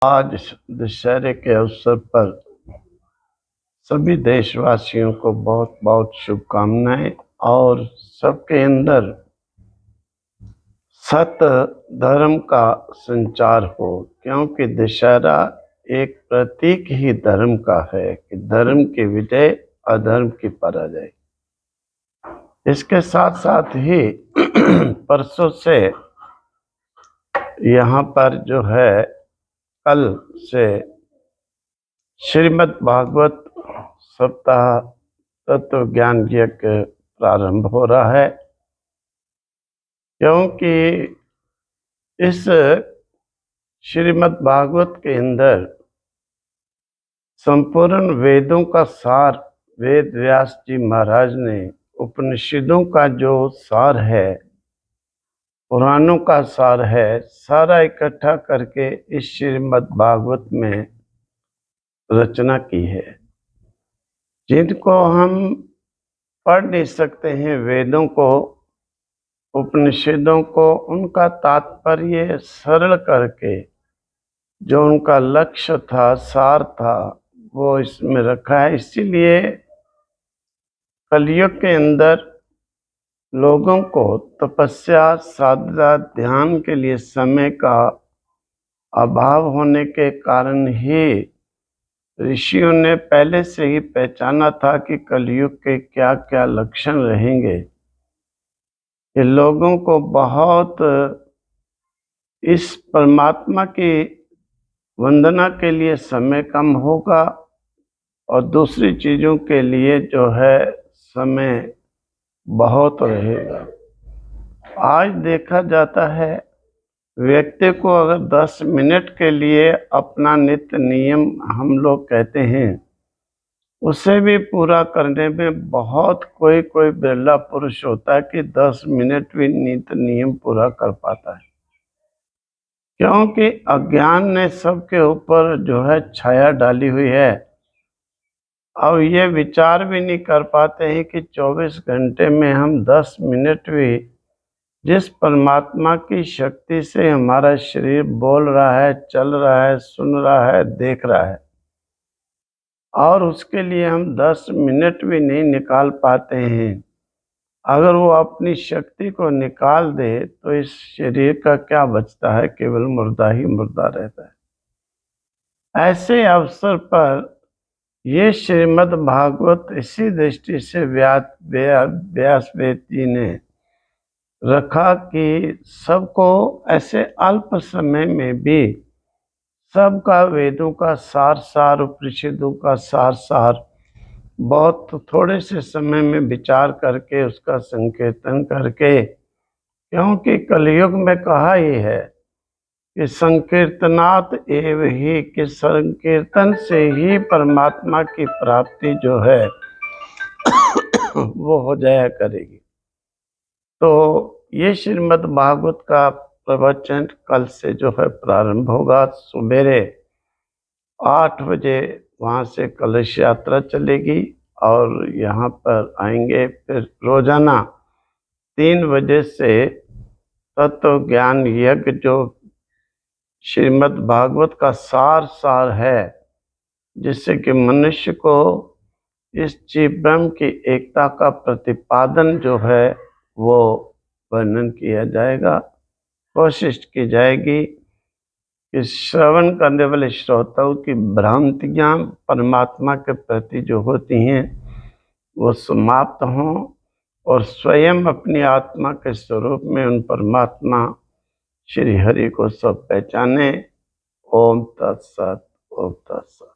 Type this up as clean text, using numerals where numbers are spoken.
आज दशहरे के अवसर पर सभी देशवासियों को बहुत बहुत शुभकामनाएं और सबके अंदर सत्य धर्म का संचार हो, क्योंकि दशहरा एक प्रतीक ही धर्म का है कि धर्म की विजय अधर्म की पराजय। इसके साथ साथ ही परसों से यहाँ पर जो है कल से श्रीमद् भागवत सप्ताह तत्व ज्ञान यज्ञ प्रारंभ हो रहा है, क्योंकि इस श्रीमद् भागवत के अंदर संपूर्ण वेदों का सार वेद व्यास जी महाराज ने उपनिषदों का जो सार है, पुराणों का सार है, सारा इकट्ठा करके इस श्रीमद् भागवत में रचना की है, जिनको हम पढ़ नहीं सकते हैं। वेदों को, उपनिषदों को, उनका तात्पर्य सरल करके जो उनका लक्ष्य था, सार था, वो इसमें रखा है। इसीलिए कलयुग के अंदर लोगों को तपस्या, साधना, ध्यान के लिए समय का अभाव होने के कारण ही ऋषियों ने पहले से ही पहचाना था कि कलयुग के क्या क्या लक्षण रहेंगे। ये लोगों को बहुत इस परमात्मा की वंदना के लिए समय कम होगा और दूसरी चीज़ों के लिए जो है समय बहुत रहेगा। आज देखा जाता है व्यक्ति को अगर 10 मिनट के लिए अपना नित्य नियम हम लोग कहते हैं, उसे भी पूरा करने में बहुत कोई बिरला पुरुष होता है कि 10 मिनट भी नित्य नियम पूरा कर पाता है, क्योंकि अज्ञान ने सबके ऊपर जो है छाया डाली हुई है। अब ये विचार भी नहीं कर पाते हैं कि 24 घंटे में हम 10 मिनट भी जिस परमात्मा की शक्ति से हमारा शरीर बोल रहा है, चल रहा है, सुन रहा है, देख रहा है, और उसके लिए हम 10 मिनट भी नहीं निकाल पाते हैं। अगर वो अपनी शक्ति को निकाल दे तो इस शरीर का क्या बचता है? केवल मुर्दा ही मुर्दा रहता है। ऐसे अवसर पर ये श्रीमद् भागवत इसी दृष्टि से व्यास वेद जी ने रखा कि सबको ऐसे अल्प समय में भी सबका वेदों का सार, उपनिषदों का सार बहुत थोड़े से समय में विचार करके उसका संकीर्तन करके, क्योंकि कलयुग में कहा ही है कि संकीर्तनात् एव ही, कि संकीर्तन से ही परमात्मा की प्राप्ति जो है वो हो जाया करेगी। तो ये श्रीमद् भागवत का प्रवचन कल से जो है प्रारंभ होगा। सुबेरे 8 बजे वहाँ से कलश यात्रा चलेगी और यहाँ पर आएंगे। फिर रोजाना 3 बजे से तत्व ज्ञान यज्ञ जो श्रीमद् भागवत का सार है, जिससे कि मनुष्य को इस जीव ब्रह्म की एकता का प्रतिपादन जो है वो वर्णन किया जाएगा। कोशिश की जाएगी कि श्रवण करने वाले श्रोताओं की भ्रांतियाँ परमात्मा के प्रति जो होती हैं वो समाप्त हों और स्वयं अपनी आत्मा के स्वरूप में उन परमात्मा श्री हरि को सब पहचाने। ओम तत्सत, ओम तत्सत।